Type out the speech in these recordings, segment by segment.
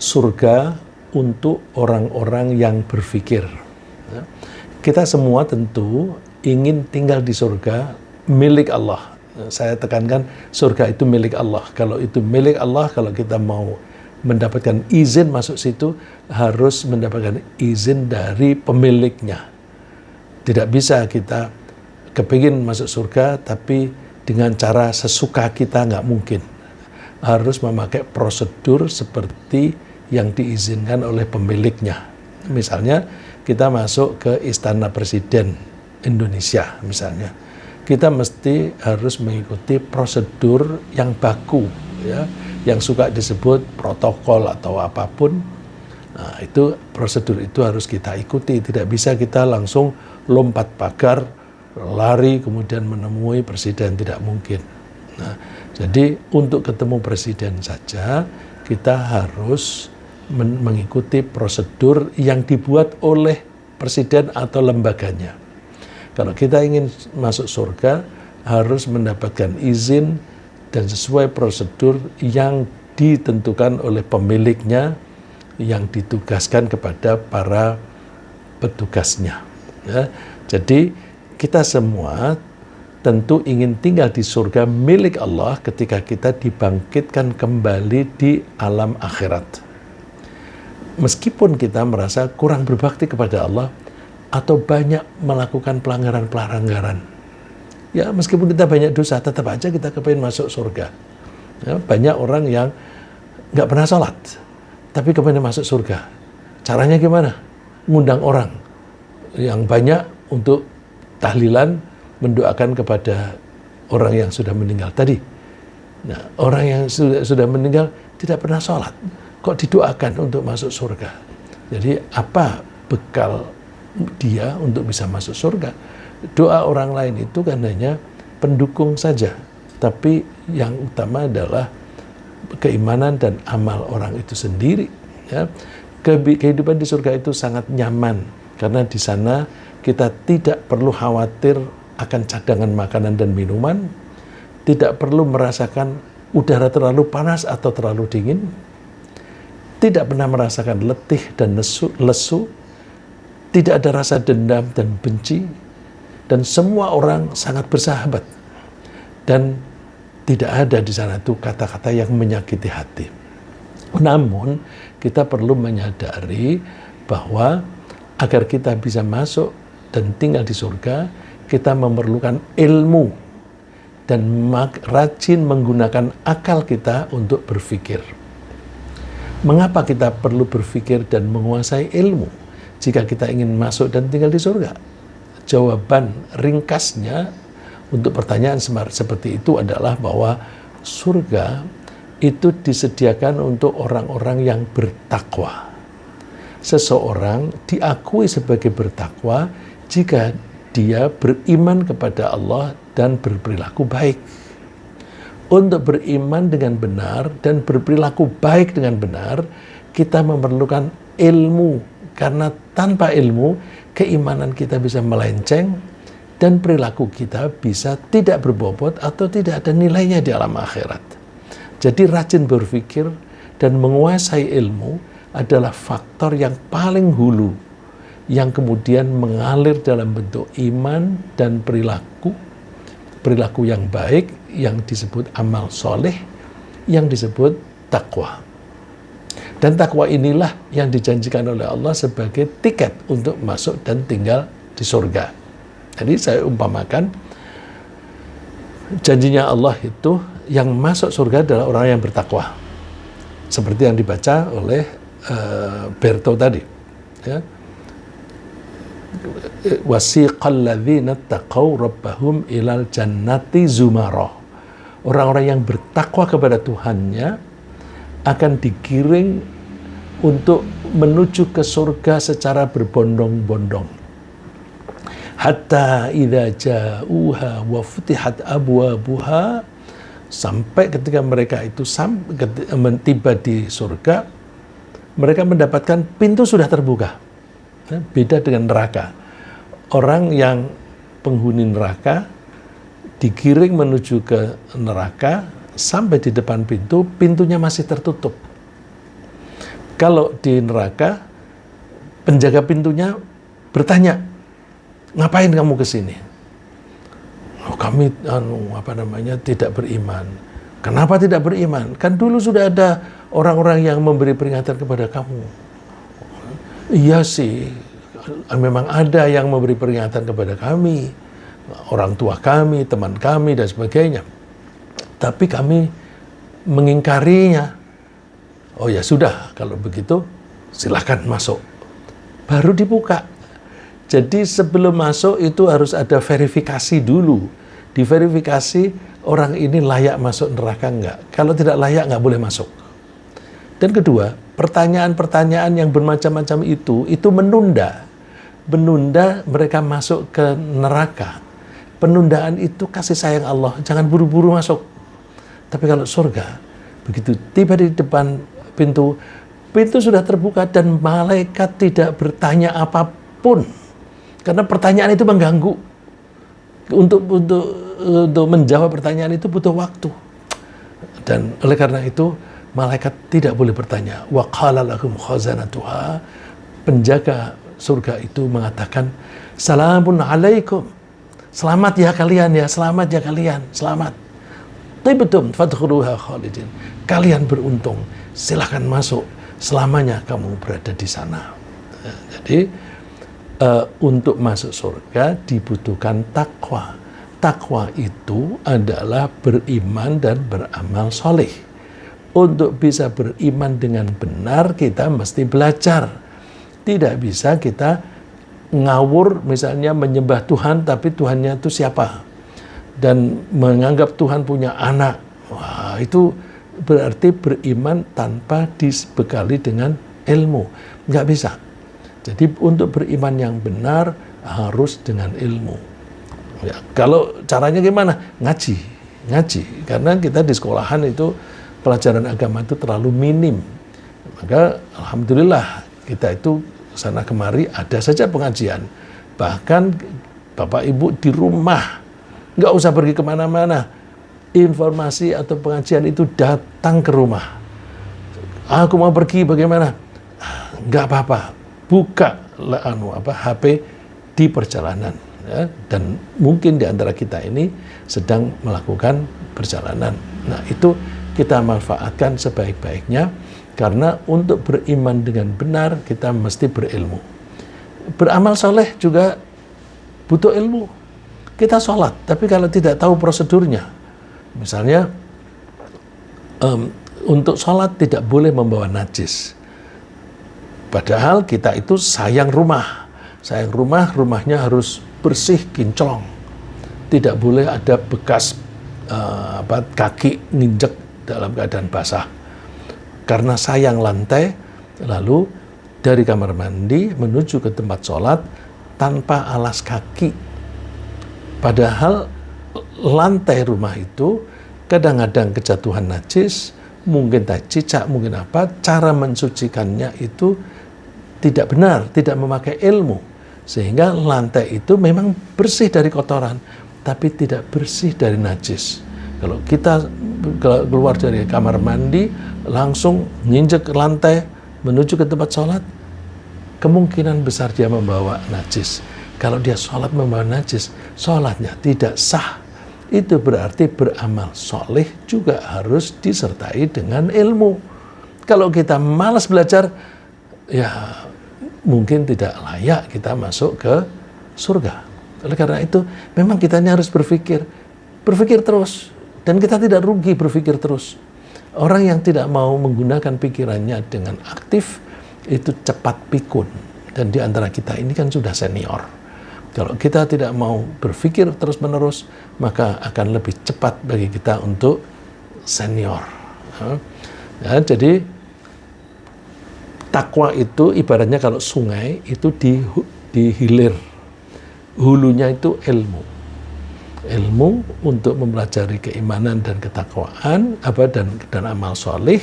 surga untuk orang-orang yang berfikir. Kita semua tentu ingin tinggal di surga milik Allah. Saya tekankan, surga itu milik Allah. Kalau itu milik Allah, kalau kita mau mendapatkan izin masuk situ, harus mendapatkan izin dari pemiliknya. Tidak bisa kita kepingin masuk surga, tapi dengan cara sesuka kita, nggak mungkin. Harus memakai prosedur seperti yang diizinkan oleh pemiliknya. Misalnya, kita masuk ke Istana Presiden Indonesia, misalnya. Kita mesti harus mengikuti prosedur yang baku, ya, yang suka disebut protokol atau apapun. Nah, itu prosedur itu harus kita ikuti. Tidak bisa kita langsung lompat pagar, lari kemudian menemui presiden, tidak mungkin. Nah, jadi untuk ketemu presiden saja kita harus mengikuti prosedur yang dibuat oleh presiden atau lembaganya. Kalau kita ingin masuk surga, harus mendapatkan izin dan sesuai prosedur yang ditentukan oleh pemiliknya, yang ditugaskan kepada para petugasnya. Ya, jadi kita semua tentu ingin tinggal di surga milik Allah ketika kita dibangkitkan kembali di alam akhirat. Meskipun kita merasa kurang berbakti kepada Allah atau banyak melakukan pelanggaran-pelanggaran, ya meskipun kita banyak dosa, tetap aja kita kepingin masuk surga. Ya, banyak orang yang nggak pernah sholat, tapi kepingin masuk surga. Caranya gimana? Ngundang orang yang banyak untuk tahlilan, mendoakan kepada orang yang sudah meninggal tadi. Nah, orang yang sudah meninggal tidak pernah sholat, kok didoakan untuk masuk surga? Jadi apa bekal dia untuk bisa masuk surga? Doa orang lain itu kan hanya pendukung saja, tapi yang utama adalah keimanan dan amal orang itu sendiri. Ya. Kehidupan di surga itu sangat nyaman, karena di sana kita tidak perlu khawatir akan cadangan makanan dan minuman, tidak perlu merasakan udara terlalu panas atau terlalu dingin, tidak pernah merasakan letih dan lesu, tidak ada rasa dendam dan benci, dan semua orang sangat bersahabat. Dan tidak ada di sana itu kata-kata yang menyakiti hati. Namun, kita perlu menyadari bahwa agar kita bisa masuk dan tinggal di surga, kita memerlukan ilmu dan rajin menggunakan akal kita untuk berpikir. Mengapa kita perlu berpikir dan menguasai ilmu jika kita ingin masuk dan tinggal di surga? Jawaban ringkasnya untuk pertanyaan seperti itu adalah bahwa surga itu disediakan untuk orang-orang yang bertakwa. Seseorang diakui sebagai bertakwa jika dia beriman kepada Allah dan berperilaku baik. Untuk beriman dengan benar dan berperilaku baik dengan benar, kita memerlukan ilmu. Karena tanpa ilmu, keimanan kita bisa melenceng dan perilaku kita bisa tidak berbobot atau tidak ada nilainya di alam akhirat. Jadi rajin berpikir dan menguasai ilmu adalah faktor yang paling hulu, yang kemudian mengalir dalam bentuk iman dan perilaku yang baik, yang disebut amal soleh, yang disebut takwa. Dan takwa inilah yang dijanjikan oleh Allah sebagai tiket untuk masuk dan tinggal di surga. Jadi saya umpamakan, janjinya Allah itu yang masuk surga adalah orang yang bertakwa. Seperti yang dibaca oleh Berto tadi. Ya. Wasiqal ladzina taqaw rabbahum ilal jannati zumara. Orang-orang yang bertakwa kepada Tuhannya akan digiring untuk menuju ke surga secara berbondong-bondong. Hatta idza ja'uha wa futihat abwabuha, sampai ketika mereka itu tiba di surga, mereka mendapatkan pintu sudah terbuka. Beda dengan neraka. Orang yang penghuni neraka digiring menuju ke neraka, sampai di depan pintu, pintunya masih tertutup. Kalau di neraka, penjaga pintunya bertanya, ngapain kamu ke sini? Oh, kami tidak beriman. Kenapa tidak beriman? Kan dulu sudah ada orang-orang yang memberi peringatan kepada kamu. Iya sih, memang ada yang memberi peringatan kepada kami, orang tua kami, teman kami, dan sebagainya. Tapi kami mengingkarinya. Oh ya sudah, kalau begitu silahkan masuk. Baru dibuka. Jadi sebelum masuk itu harus ada verifikasi dulu. Diverifikasi orang ini layak masuk neraka enggak. Kalau tidak layak enggak boleh masuk. Dan kedua, pertanyaan-pertanyaan yang bermacam-macam itu menunda mereka masuk ke neraka. Penundaan itu kasih sayang Allah, jangan buru-buru masuk. Tapi kalau surga, begitu tiba di depan pintu sudah terbuka dan malaikat tidak bertanya apapun. Karena pertanyaan itu mengganggu. Untuk menjawab pertanyaan itu butuh waktu. Dan oleh karena itu malaikat tidak boleh bertanya. Wa qala lahum khazanatuha, penjaga surga itu mengatakan, salamun alaikum, selamat ya kalian ya, selamat ya kalian, selamat. Tibtum fadkhuluha khalidin, kalian beruntung, silahkan masuk, selamanya kamu berada di sana. Jadi untuk masuk surga dibutuhkan takwa. Takwa itu adalah beriman dan beramal soleh. Untuk bisa beriman dengan benar, kita mesti belajar. Tidak bisa kita ngawur, misalnya menyembah Tuhan, tapi Tuhannya itu siapa? Dan menganggap Tuhan punya anak. Wah, itu berarti beriman tanpa dibekali dengan ilmu. Nggak bisa. Jadi untuk beriman yang benar harus dengan ilmu. Ya, kalau caranya gimana? Ngaji. Karena kita di sekolahan itu pelajaran agama itu terlalu minim. Maka alhamdulillah kita itu sana kemari ada saja pengajian. Bahkan Bapak Ibu di rumah nggak usah pergi kemana-mana. Informasi atau pengajian itu datang ke rumah. Aku mau pergi bagaimana? Nggak apa-apa. Buka HP di perjalanan, ya. Dan mungkin di antara kita ini sedang melakukan perjalanan. Nah, itu kita manfaatkan sebaik-baiknya, karena untuk beriman dengan benar kita mesti berilmu. Beramal soleh juga butuh ilmu. Kita sholat, tapi kalau tidak tahu prosedurnya, misalnya untuk sholat tidak boleh membawa najis. Padahal kita itu sayang rumah. Rumahnya harus bersih, kinclong. Tidak boleh ada bekas kaki nginjek dalam keadaan basah. Karena sayang lantai, lalu dari kamar mandi menuju ke tempat sholat tanpa alas kaki. Padahal lantai rumah itu kadang-kadang kejatuhan najis, mungkin cicak, mungkin apa, cara mensucikannya itu tidak benar, tidak memakai ilmu. Sehingga lantai itu memang bersih dari kotoran, tapi tidak bersih dari najis. Kalau kita keluar dari kamar mandi, langsung nginjek lantai, menuju ke tempat sholat, kemungkinan besar dia membawa najis. Kalau dia sholat membawa najis, sholatnya tidak sah. Itu berarti beramal soleh juga harus disertai dengan ilmu. Kalau kita malas belajar, ya mungkin tidak layak kita masuk ke surga. Oleh karena itu, memang kita harus berpikir terus, dan kita tidak rugi berpikir terus. Orang yang tidak mau menggunakan pikirannya dengan aktif, itu cepat pikun. Dan di antara kita ini kan sudah senior. Kalau kita tidak mau berpikir terus-menerus, maka akan lebih cepat bagi kita untuk senior. Ya, jadi takwa itu ibaratnya kalau sungai itu dihilir. Hulunya itu ilmu. Ilmu untuk mempelajari keimanan dan ketakwaan, dan amal soleh.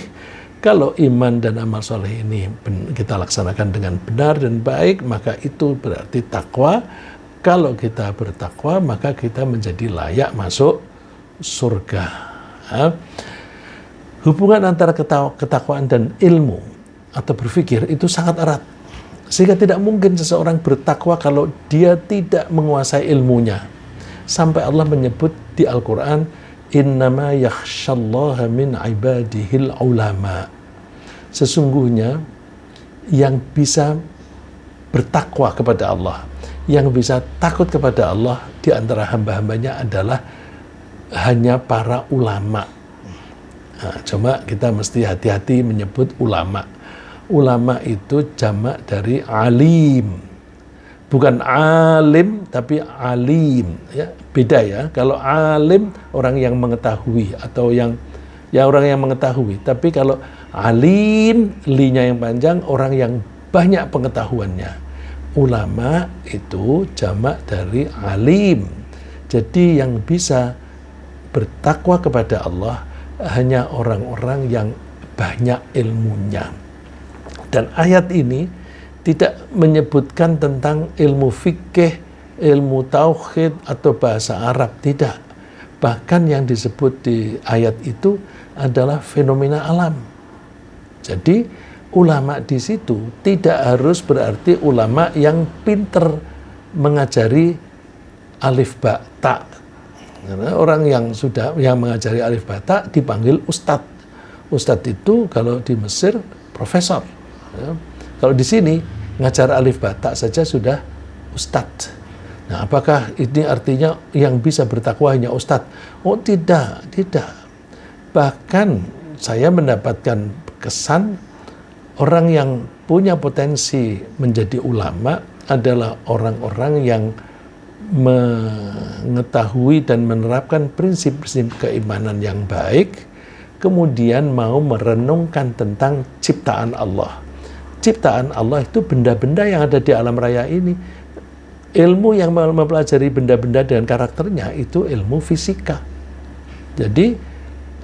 Kalau iman dan amal soleh ini kita laksanakan dengan benar dan baik, maka itu berarti takwa. Kalau kita bertakwa, maka kita menjadi layak masuk surga. Hubungan antara ketakwaan dan ilmu atau berpikir itu sangat erat. Sehingga tidak mungkin seseorang bertakwa kalau dia tidak menguasai ilmunya. Sampai Allah menyebut di Al-Quran, innama yakhshallaha min ibadihil ulama. Sesungguhnya yang bisa bertakwa kepada Allah, yang bisa takut kepada Allah di antara hamba-hambanya adalah hanya para ulama. Nah, cuma kita mesti hati-hati menyebut ulama. Ulama itu jamak dari alim. Bukan alim, tapi alim. Ya, beda ya. Kalau alim, orang yang mengetahui. Atau yang orang yang mengetahui. Tapi kalau alim, linya yang panjang, orang yang banyak pengetahuannya. Ulama itu jamak dari alim. Jadi yang bisa bertakwa kepada Allah hanya orang-orang yang banyak ilmunya. Dan ayat ini tidak menyebutkan tentang ilmu fikih, ilmu tauhid, atau bahasa Arab. Tidak. Bahkan yang disebut di ayat itu adalah fenomena alam. Jadi ulama di situ tidak harus berarti ulama yang pinter mengajari alif ba ta. Karena orang yang mengajari alif ba ta dipanggil ustadz. Ustadz itu kalau di Mesir profesor. Ya. Kalau di sini ngajar alif ba ta saja sudah ustadz. Nah, apakah ini artinya yang bisa bertakwa hanya ustadz? Oh tidak. Bahkan saya mendapatkan kesan orang yang punya potensi menjadi ulama adalah orang-orang yang mengetahui dan menerapkan prinsip-prinsip keimanan yang baik, kemudian mau merenungkan tentang ciptaan Allah. Ciptaan Allah itu benda-benda yang ada di alam raya ini. Ilmu yang mempelajari benda-benda dengan karakternya itu ilmu fisika. Jadi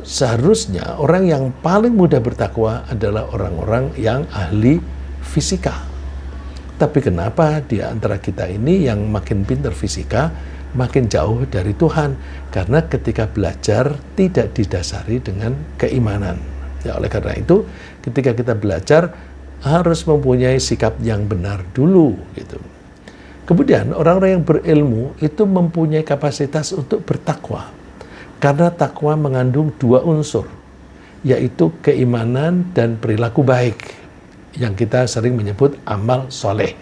seharusnya orang yang paling mudah bertakwa adalah orang-orang yang ahli fisika. Tapi kenapa di antara kita ini yang makin pintar fisika, makin jauh dari Tuhan? Karena ketika belajar tidak didasari dengan keimanan. Ya, oleh karena itu, ketika kita belajar harus mempunyai sikap yang benar dulu, gitu. Kemudian orang-orang yang berilmu itu mempunyai kapasitas untuk bertakwa. Karena takwa mengandung dua unsur, yaitu keimanan dan perilaku baik, yang kita sering menyebut amal soleh.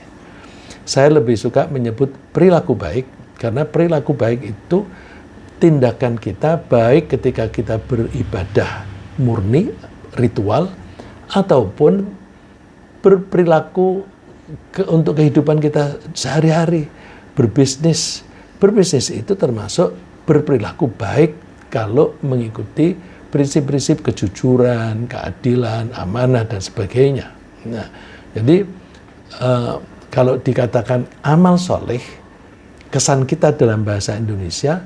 Saya lebih suka menyebut perilaku baik, karena perilaku baik itu tindakan kita baik ketika kita beribadah murni, ritual, ataupun berperilaku untuk kehidupan kita sehari-hari, berbisnis. Berbisnis itu termasuk berperilaku baik kalau mengikuti prinsip-prinsip kejujuran, keadilan, amanah, dan sebagainya. Nah, jadi kalau dikatakan amal soleh, kesan kita dalam bahasa Indonesia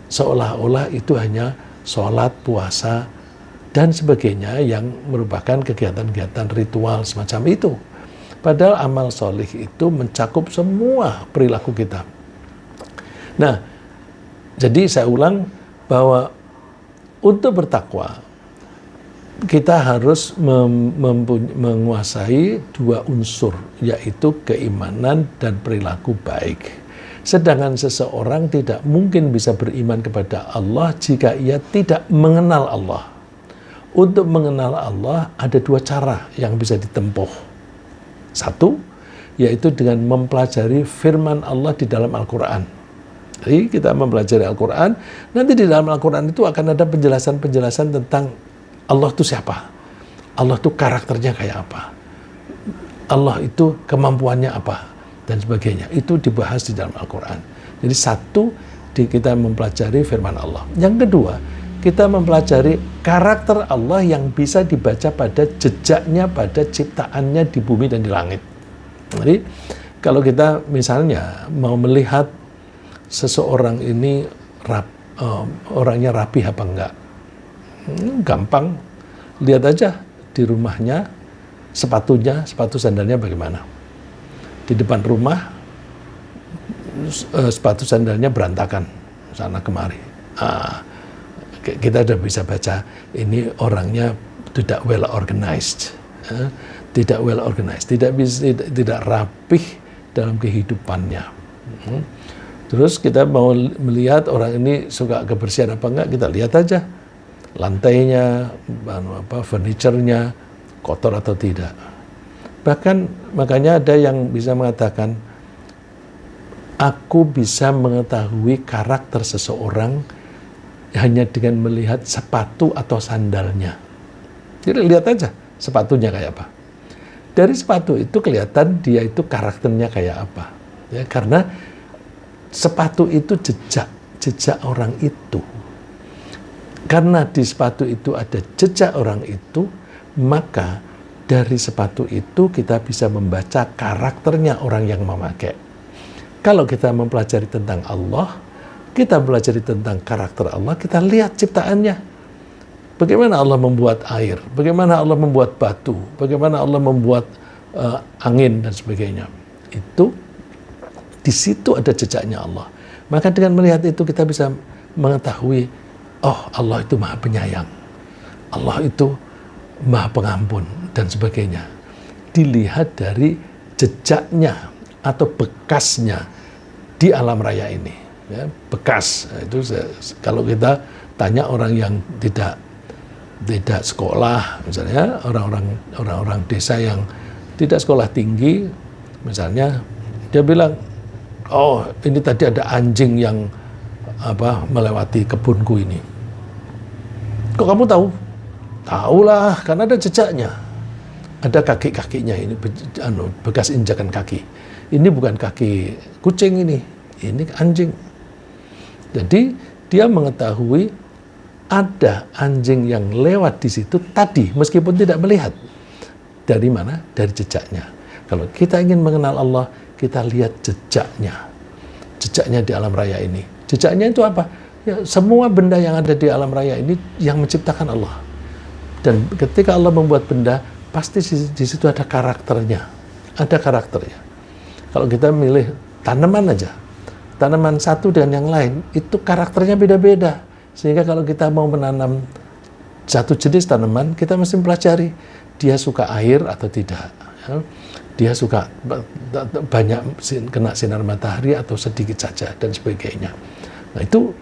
seolah-olah itu hanya sholat, puasa, dan sebagainya yang merupakan kegiatan-kegiatan ritual semacam itu. Padahal amal soleh itu mencakup semua perilaku kita. Nah, jadi saya ulang bahwa untuk bertakwa kita harus menguasai dua unsur, yaitu keimanan dan perilaku baik. Sedangkan seseorang tidak mungkin bisa beriman kepada Allah jika ia tidak mengenal Allah. Untuk mengenal Allah ada dua cara yang bisa ditempuh. Satu, yaitu dengan mempelajari firman Allah di dalam Al-Quran. Jadi kita mempelajari Al-Quran, nanti di dalam Al-Quran itu akan ada penjelasan-penjelasan tentang Allah itu siapa, Allah itu karakternya kayak apa, Allah itu kemampuannya apa, dan sebagainya. Itu dibahas di dalam Al-Quran. Jadi satu, kita mempelajari firman Allah. Yang kedua, kita mempelajari karakter Allah yang bisa dibaca pada jejaknya, pada ciptaannya di bumi dan di langit. Jadi kalau kita misalnya mau melihat seseorang ini orangnya rapi apa enggak, gampang. Lihat aja di rumahnya sepatu sandalnya bagaimana. Di depan rumah sepatu sandalnya berantakan sana kemari. Kita udah bisa baca ini orangnya tidak well organized. tidak well organized, tidak rapih dalam kehidupannya. Terus kita mau melihat orang ini suka kebersihan apa enggak, kita lihat aja lantainya, furniturnya kotor atau tidak. Bahkan makanya ada yang bisa mengatakan, aku bisa mengetahui karakter seseorang hanya dengan melihat sepatu atau sandalnya. Jadi lihat aja sepatunya kayak apa. Dari sepatu itu kelihatan dia itu karakternya kayak apa. Ya, karena sepatu itu jejak orang itu. Karena di sepatu itu ada jejak orang itu, maka dari sepatu itu kita bisa membaca karakternya orang yang memakai. Kalau kita mempelajari tentang Allah, kita pelajari tentang karakter Allah, kita lihat ciptaannya. Bagaimana Allah membuat air, bagaimana Allah membuat batu, bagaimana Allah membuat angin dan sebagainya. Itu di situ ada jejaknya Allah. Maka dengan melihat itu kita bisa mengetahui, oh Allah itu Maha Penyayang, Allah itu Maha Pengampun dan sebagainya. Dilihat dari jejaknya atau bekasnya di alam raya ini. Ya, bekas itu kalau kita tanya orang yang tidak sekolah, misalnya orang-orang desa yang tidak sekolah tinggi, misalnya dia bilang, oh ini tadi ada anjing yang melewati kebunku ini. Kok kamu tahu? Tahulah, karena ada jejaknya, ada kaki-kakinya ini, bekas injakan kaki. Ini bukan kaki kucing ini anjing. Jadi dia mengetahui ada anjing yang lewat di situ tadi, meskipun tidak melihat. Dari mana? Dari jejaknya. Kalau kita ingin mengenal Allah, kita lihat jejaknya. Jejaknya di alam raya ini. Jejaknya itu apa? Ya, semua benda yang ada di alam raya ini yang menciptakan Allah. Dan ketika Allah membuat benda, pasti di situ ada karakternya. Ada karakternya. Kalau kita milih tanaman aja, tanaman satu dengan yang lain, itu karakternya beda-beda. Sehingga kalau kita mau menanam satu jenis tanaman, kita mesti mempelajari dia suka air atau tidak. Dia suka banyak kena sinar matahari atau sedikit saja dan sebagainya. Nah itu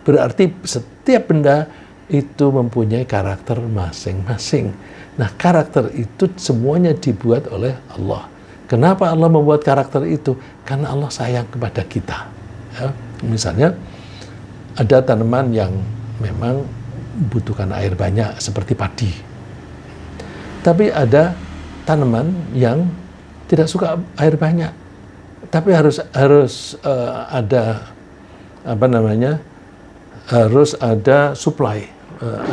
berarti setiap benda itu mempunyai karakter masing-masing. Nah karakter itu semuanya dibuat oleh Allah. Kenapa Allah membuat karakter itu? Karena Allah sayang kepada kita. Ya, misalnya ada tanaman yang memang membutuhkan air banyak seperti padi. Tapi ada tanaman yang tidak suka air banyak. Tapi harus ada harus ada suplai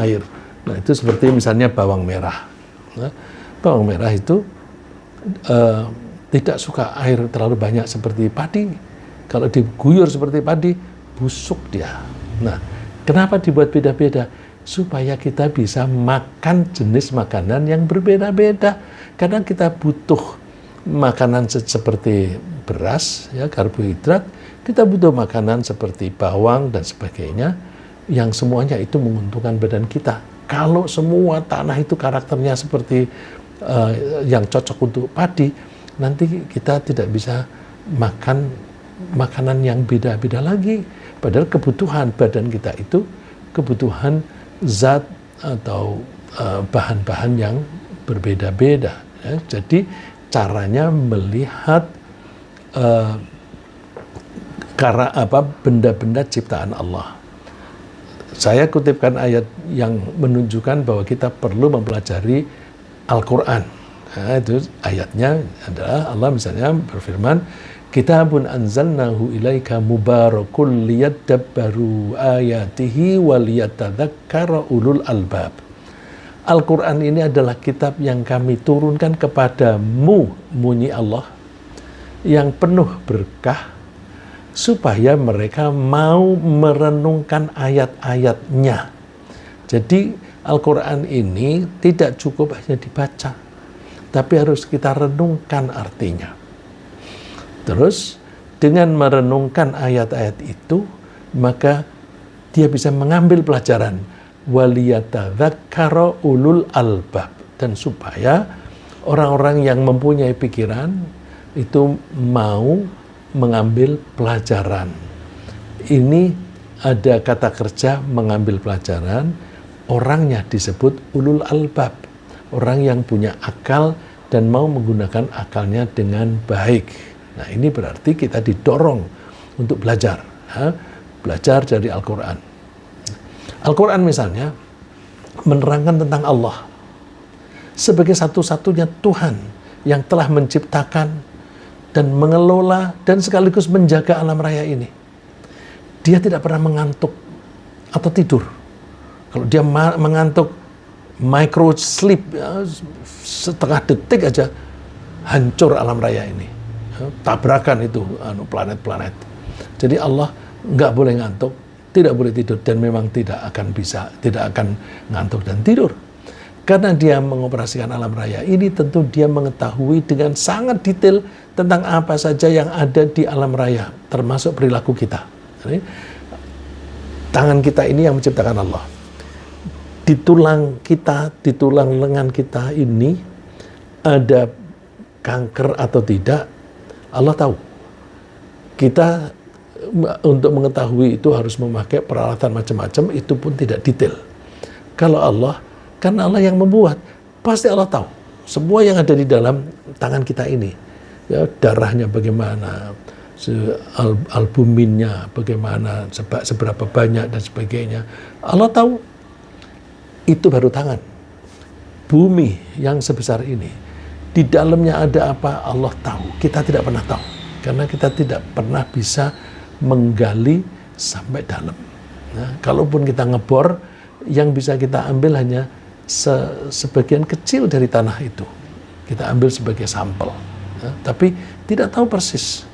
air. Nah, itu seperti misalnya bawang merah. Nah, bawang merah itu tidak suka air terlalu banyak seperti padi. Kalau diguyur seperti padi, busuk dia. Nah, kenapa dibuat beda-beda? Supaya kita bisa makan jenis makanan yang berbeda-beda. Karena kita butuh makanan seperti beras, ya, karbohidrat. Kita butuh makanan seperti bawang dan sebagainya, yang semuanya itu menguntungkan badan kita. Kalau semua tanah itu karakternya seperti yang cocok untuk padi, nanti kita tidak bisa makan makanan yang beda-beda lagi. Padahal kebutuhan badan kita itu kebutuhan zat atau bahan-bahan yang berbeda-beda. Ya. Jadi caranya melihat benda-benda ciptaan Allah. Saya kutipkan ayat yang menunjukkan bahwa kita perlu mempelajari Al-Quran. Nah, itu ayatnya adalah Allah misalnya berfirman, Kitabun anzalnahu ilaika mubarakul liyadabbaru ayatihi waliyatadzakkara ulul albab. Al-Quran ini adalah kitab yang kami turunkan kepadamu, bunyi Allah, yang penuh berkah, supaya mereka mau merenungkan ayat-ayatnya. Jadi Al-Quran ini tidak cukup hanya dibaca, tapi harus kita renungkan artinya. Terus dengan merenungkan ayat-ayat itu, maka dia bisa mengambil pelajaran. Waliyatadzakkara ulul albab. dan supaya orang-orang yang mempunyai pikiran itu mau mengambil pelajaran. Ini ada kata kerja mengambil pelajaran, orangnya disebut ulul albab, orang yang punya akal dan mau menggunakan akalnya dengan baik. Nah, ini berarti kita didorong untuk belajar, belajar dari Al-Quran. Al-Quran misalnya menerangkan tentang Allah sebagai satu-satunya Tuhan yang telah menciptakan dan mengelola dan sekaligus menjaga alam raya ini. Dia tidak pernah mengantuk atau tidur. Kalau dia mengantuk, micro sleep, setengah detik aja hancur alam raya ini. Tabrakan itu planet-planet. Jadi Allah nggak boleh ngantuk, tidak boleh tidur, dan memang tidak akan ngantuk dan tidur. Karena dia mengoperasikan alam raya ini, tentu dia mengetahui dengan sangat detail tentang apa saja yang ada di alam raya, termasuk perilaku kita. Jadi, tangan kita ini yang menciptakan Allah. Di tulang kita, di tulang lengan kita ini ada kanker atau tidak, Allah tahu. Kita untuk mengetahui itu harus memakai peralatan macam-macam, itu pun tidak detail. Kalau Allah, karena Allah yang membuat, pasti Allah tahu semua yang ada di dalam tangan kita ini. Ya, darahnya bagaimana, albuminnya bagaimana, seberapa banyak dan sebagainya. Allah tahu. Itu baru tangan. Bumi yang sebesar ini, di dalamnya ada apa, Allah tahu. Kita tidak pernah tahu, karena kita tidak pernah bisa menggali sampai dalam. Nah, kalaupun kita ngebor, yang bisa kita ambil hanya sebagian kecil dari tanah itu. Kita ambil sebagai sampel. Nah, tapi tidak tahu persis.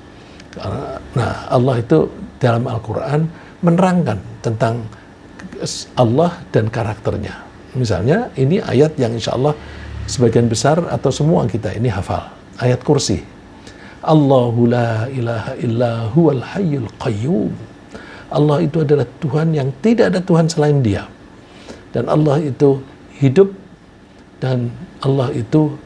Nah, Allah itu dalam Al-Quran menerangkan tentang Allah dan karakternya. Misalnya, ini ayat yang insya Allah sebagian besar atau semua kita ini hafal. Ayat kursi. Allahu la ilaha illa huwal hayyul qayyum. Allah itu adalah Tuhan yang tidak ada Tuhan selain Dia. Dan Allah itu hidup, dan Allah itu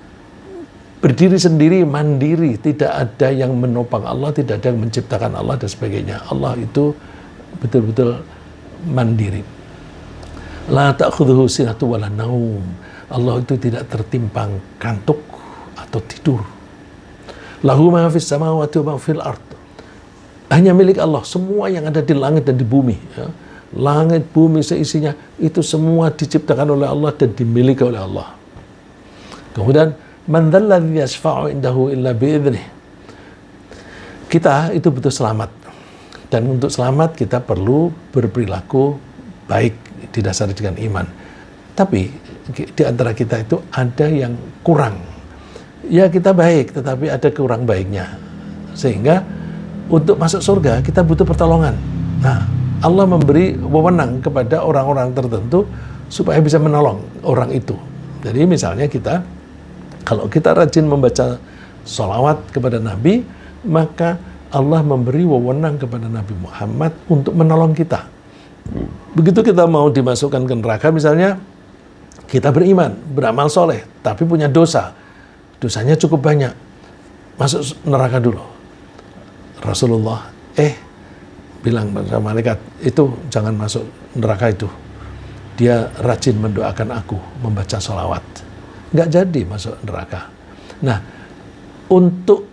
berdiri sendiri, mandiri. Tidak ada yang menopang Allah, tidak ada yang menciptakan Allah, dan sebagainya. Allah itu betul-betul mandiri. La ta'khudhuhu sinatun wala naum. Allah itu tidak tertimpang kantuk atau tidur. Lahu ma fis samawati wa ma fil ard. Hanya milik Allah semua yang ada di langit dan di bumi. Ya. Langit, bumi, seisinya, itu semua diciptakan oleh Allah dan dimiliki oleh Allah. Kemudian, man dzalladzi yashfa'u indahu illa bi'idnih. Kita itu butuh selamat. Dan untuk selamat kita perlu berperilaku baik, didasari dengan iman. Tapi di antara kita itu ada yang kurang. Ya, kita baik, tetapi ada kurang baiknya. Sehingga untuk masuk surga kita butuh pertolongan. Nah, Allah memberi wewenang kepada orang-orang tertentu supaya bisa menolong orang itu. Jadi misalnya kalau kita rajin membaca sholawat kepada Nabi, maka Allah memberi wewenang kepada Nabi Muhammad untuk menolong kita. Begitu kita mau dimasukkan ke neraka misalnya, kita beriman, beramal soleh, tapi punya dosa. Dosanya cukup banyak. Masuk neraka dulu. Rasulullah, bilang pada malaikat, itu jangan masuk neraka itu. Dia rajin mendoakan aku, membaca sholawat. Nggak jadi masuk neraka. Nah, untuk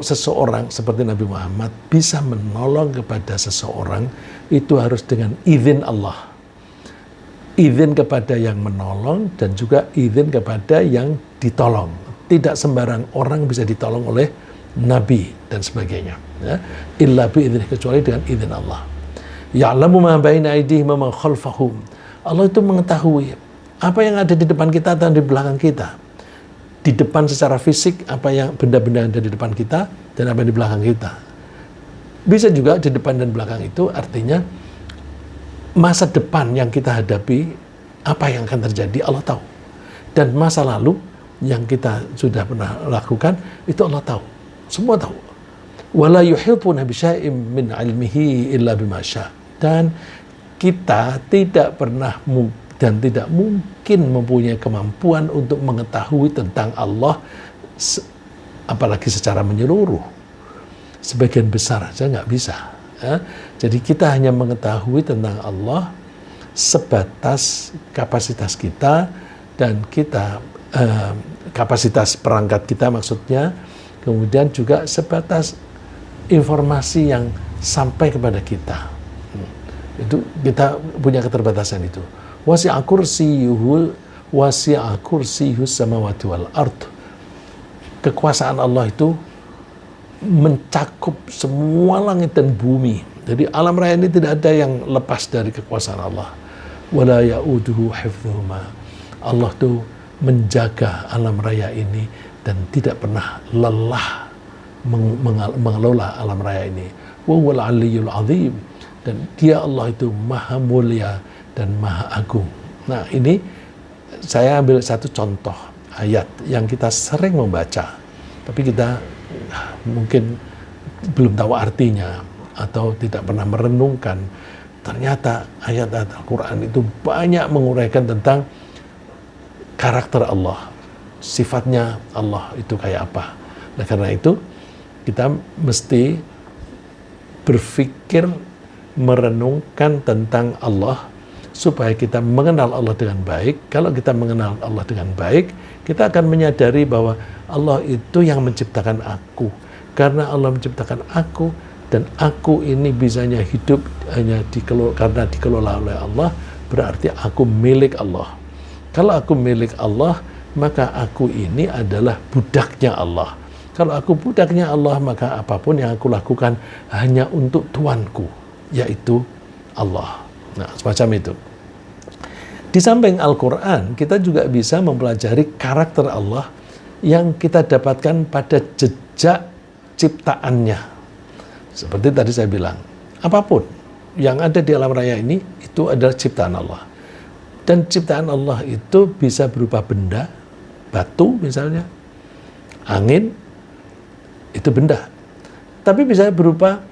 seseorang seperti Nabi Muhammad bisa menolong kepada seseorang, itu harus dengan izin Allah. Izin kepada yang menolong dan juga izin kepada yang ditolong. Tidak sembarang orang bisa ditolong oleh Nabi dan sebagainya. Ya. Illa bi'idznih, kecuali dengan izin Allah. Ya'lamu ma baina aydihim wa ma khalfahum. Allah itu mengetahui apa yang ada di depan kita dan di belakang kita. Di depan secara fisik, apa yang benda-benda yang ada di depan kita dan apa yang di belakang kita. Bisa juga di depan dan belakang itu artinya masa depan yang kita hadapi, apa yang akan terjadi, Allah tahu. Dan masa lalu yang kita sudah pernah lakukan, itu Allah tahu. Semua tahu. Wala yuhituna bisyai'in min 'ilmihi illa bima syaa. Dan kita tidak pernah dan tidak mungkin mungkin mempunyai kemampuan untuk mengetahui tentang Allah, apalagi secara menyeluruh. Sebagian besar saja nggak bisa. Ya. Jadi kita hanya mengetahui tentang Allah sebatas kapasitas kita, dan kita kapasitas perangkat kita maksudnya, kemudian juga sebatas informasi yang sampai kepada kita. Itu kita punya keterbatasan itu. Wasi'a kursiyuhus samawati wal ard. Kekuasaan Allah itu mencakup semua langit dan bumi. Jadi alam raya ini tidak ada yang lepas dari kekuasaan Allah. Wala ya'uduhu hifdhuhuma. Allah tuh menjaga alam raya ini dan tidak pernah lelah mengelola alam raya ini. Wa huwal 'aliyyul 'azim. Dan dia Allah itu maha mulia dan maha agung. Nah, ini saya ambil satu contoh ayat yang kita sering membaca, tapi kita mungkin belum tahu artinya atau tidak pernah merenungkan. Ternyata ayat-ayat Al-Quran itu banyak menguraikan tentang karakter Allah, sifatnya Allah itu kayak apa. Nah, karena itu kita mesti berpikir, merenungkan tentang Allah supaya kita mengenal Allah dengan baik. Kalau kita mengenal Allah dengan baik, kita akan menyadari bahwa Allah itu yang menciptakan aku. Karena Allah menciptakan aku, dan aku ini bisanya hidup hanya karena dikelola oleh Allah, berarti aku milik Allah. Kalau aku milik Allah, maka aku ini adalah budaknya Allah. Kalau aku budaknya Allah, maka apapun yang aku lakukan hanya untuk Tuanku, yaitu Allah. Nah, semacam itu. Di samping Al-Quran, kita juga bisa mempelajari karakter Allah yang kita dapatkan pada jejak ciptaannya. Seperti tadi saya bilang, apapun yang ada di alam raya ini, itu adalah ciptaan Allah. Dan ciptaan Allah itu bisa berupa benda, batu misalnya, angin, itu benda. Tapi bisa berupa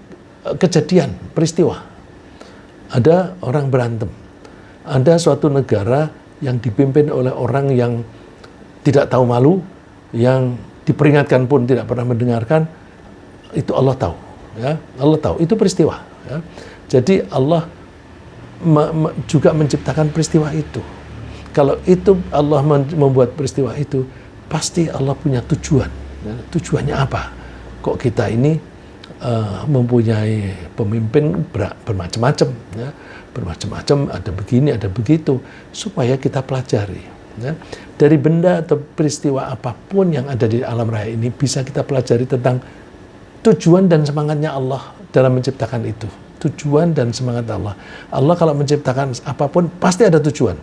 kejadian, peristiwa. Ada orang berantem. Ada suatu negara yang dipimpin oleh orang yang tidak tahu malu, yang diperingatkan pun tidak pernah mendengarkan. Itu Allah tahu. Ya, Allah tahu. Itu peristiwa. Ya. Jadi Allah juga menciptakan peristiwa itu. Kalau itu Allah membuat peristiwa itu, pasti Allah punya tujuan. Ya, tujuannya apa? Kok kita ini mempunyai pemimpin bermacam-macam, ya, bermacam-macam, ada begini, ada begitu, supaya kita pelajari. Ya. Dari benda atau peristiwa apapun yang ada di alam raya ini, bisa kita pelajari tentang tujuan dan semangatnya Allah dalam menciptakan itu. Tujuan dan semangat Allah. Allah kalau menciptakan apapun pasti ada tujuan.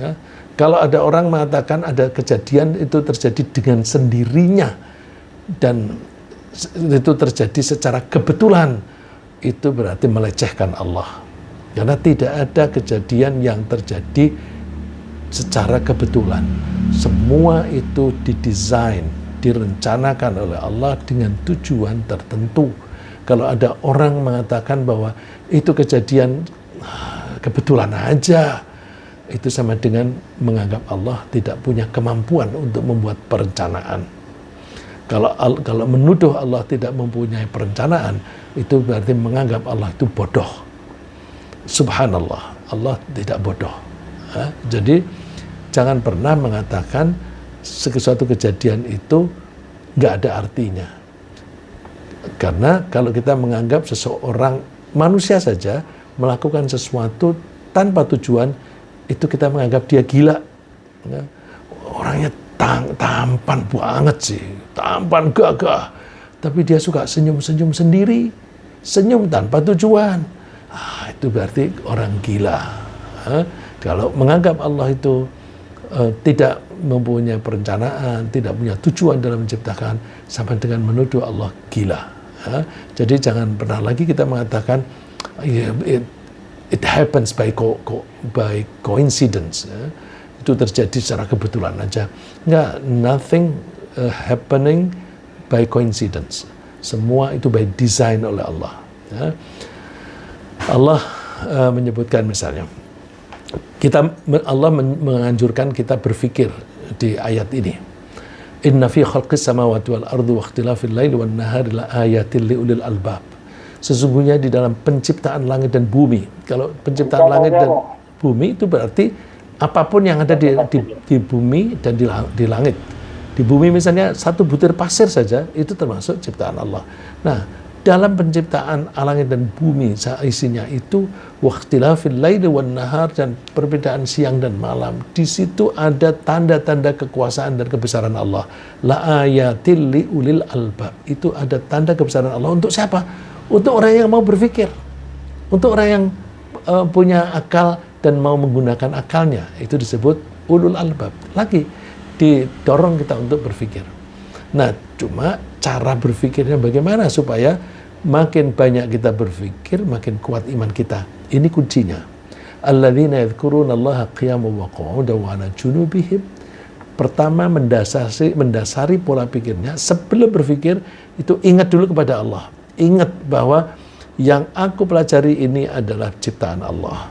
Ya. Kalau ada orang mengatakan ada kejadian itu terjadi dengan sendirinya dan itu terjadi secara kebetulan, itu berarti melecehkan Allah. Karena tidak ada kejadian yang terjadi secara kebetulan. Semua itu didesain, direncanakan oleh Allah dengan tujuan tertentu. Kalau ada orang mengatakan bahwa itu kejadian kebetulan aja, itu sama dengan menganggap Allah tidak punya kemampuan untuk membuat perencanaan. Kalau menuduh Allah tidak mempunyai perencanaan, itu berarti menganggap Allah itu bodoh. Subhanallah, Allah tidak bodoh. Jadi jangan pernah mengatakan sesuatu kejadian itu nggak ada artinya. Karena kalau kita menganggap seseorang manusia saja melakukan sesuatu tanpa tujuan, itu kita menganggap dia gila. Orangnya tampan banget sih, tampan gagah, tapi dia suka senyum-senyum sendiri, senyum tanpa tujuan. Itu berarti orang gila. Kalau menganggap Allah itu tidak mempunyai perencanaan, tidak punya tujuan dalam menciptakan, sama dengan menuduh Allah gila. Jadi jangan pernah lagi kita mengatakan it happens by coincidence. Itu terjadi secara kebetulan aja. Enggak, nothing happening by coincidence. Semua itu by design oleh Allah. Allah menyebutkan misalnya, Allah menganjurkan kita berfikir di ayat ini. Inna fi khalqis samawati wal ardi wa ikhtilafil laili wan nahari la ayatil liulil albab. Sesungguhnya di dalam penciptaan langit dan bumi. Kalau penciptaan langit dan bumi itu berarti apapun yang ada di bumi dan di langit. Di bumi misalnya satu butir pasir saja itu termasuk ciptaan Allah. Nah, dalam penciptaan langit dan bumi isinya itu waqtilafil laili wan nahar, dan perbedaan siang dan malam. Di situ ada tanda-tanda kekuasaan dan kebesaran Allah. La ayatil liulil albab. Itu ada tanda kebesaran Allah untuk siapa? Untuk orang yang mau berpikir. Untuk orang yang punya akal dan mau menggunakan akalnya. Itu disebut ulul albab. Lagi didorong kita untuk berpikir. Nah, cuma cara berpikirnya bagaimana supaya makin banyak kita berpikir, makin kuat iman kita. Ini kuncinya. Alladzina yadhkurunallaha qiyaman wa qu'udan wa 'ala junubihim. Pertama, mendasari pola pikirnya sebelum berpikir itu ingat dulu kepada Allah. Ingat bahwa yang aku pelajari ini adalah ciptaan Allah.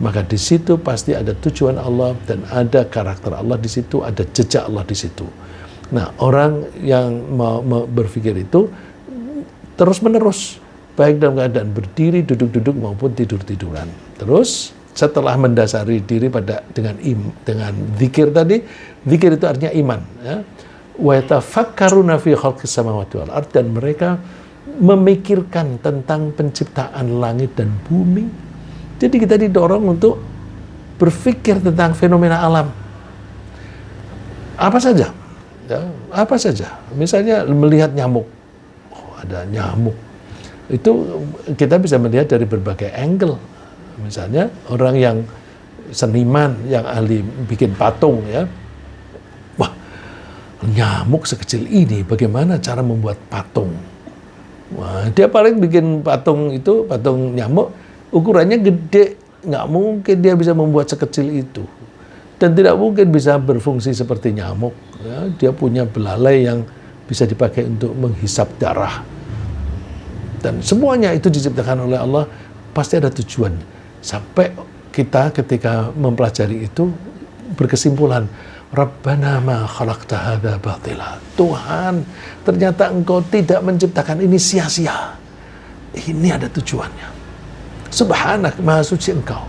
Maka di situ pasti ada tujuan Allah dan ada karakter Allah di situ, ada jejak Allah di situ. Nah, orang yang mau berpikir itu terus-menerus, baik dalam keadaan berdiri, duduk-duduk maupun tidur-tiduran. Terus setelah mendasari diri dengan zikir tadi, zikir itu artinya iman, ya. Wa yatafakkaruna fi khalqis samawati wal ard, dan mereka memikirkan tentang penciptaan langit dan bumi. Jadi kita didorong untuk berpikir tentang fenomena alam. Apa saja? Ya, apa saja. Misalnya melihat nyamuk. Oh, ada nyamuk. Itu kita bisa melihat dari berbagai angle. Misalnya orang yang seniman, yang ahli bikin patung, ya. Wah, nyamuk sekecil ini, bagaimana cara membuat patung? Wah, dia paling bikin patung itu, patung nyamuk, ukurannya gede, nggak mungkin dia bisa membuat sekecil itu. Dan tidak mungkin bisa berfungsi seperti nyamuk. Ya, dia punya belalai yang bisa dipakai untuk menghisap darah. Dan semuanya itu diciptakan oleh Allah, pasti ada tujuan. Sampai kita ketika mempelajari itu berkesimpulan, Rabbana ma khalaqta hadza batila. Tuhan, ternyata Engkau tidak menciptakan ini sia-sia. Ini ada tujuannya. Subhanak, maha suci Engkau.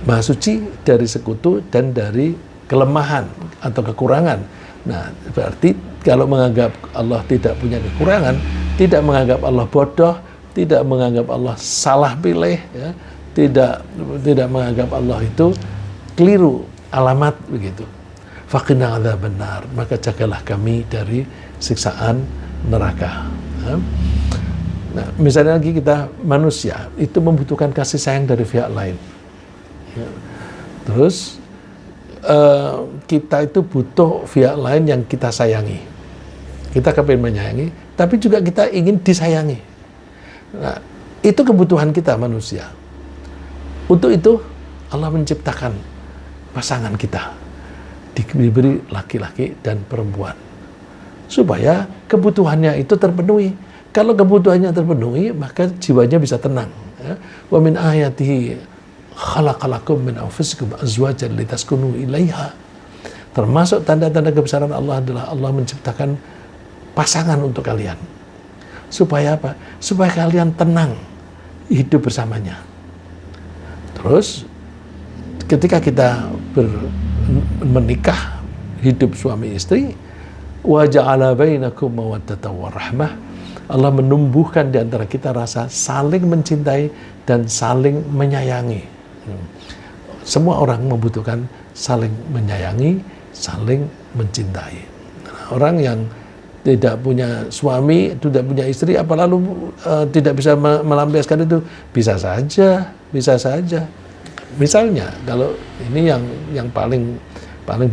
Maha suci dari sekutu dan dari kelemahan atau kekurangan. Nah, berarti kalau menganggap Allah tidak punya kekurangan, tidak menganggap Allah bodoh, tidak menganggap Allah salah pilih, ya, tidak menganggap Allah itu keliru alamat begitu. Faqina adzabannar, maka jagalah kami dari siksaan neraka. Ya. Nah, misalnya lagi kita manusia itu membutuhkan kasih sayang dari pihak lain. Ya. Terus kita itu butuh pihak lain yang kita sayangi. Kita kepingin menyayangi, tapi juga kita ingin disayangi. Nah, itu kebutuhan kita manusia. Untuk itu Allah menciptakan pasangan kita, diberi laki-laki dan perempuan, supaya kebutuhannya itu terpenuhi. Kalau kebutuhannya terpenuhi, maka jiwanya bisa tenang. Ya. Wa min ayatihi khalaqalakum min anfusikum azwajan litaskunu ilaiha. Termasuk tanda-tanda kebesaran Allah adalah Allah menciptakan pasangan untuk kalian. Supaya apa? Supaya kalian tenang hidup bersamanya. Terus ketika kita menikah, hidup suami istri, wa ja'ala bainakum mawaddatan wa rahmah. Allah menumbuhkan di antara kita rasa saling mencintai dan saling menyayangi. Semua orang membutuhkan saling menyayangi, saling mencintai. Orang yang tidak punya suami, tidak punya istri, apa lalu tidak bisa melampiaskan itu? Bisa saja, bisa saja. Misalnya, kalau ini yang paling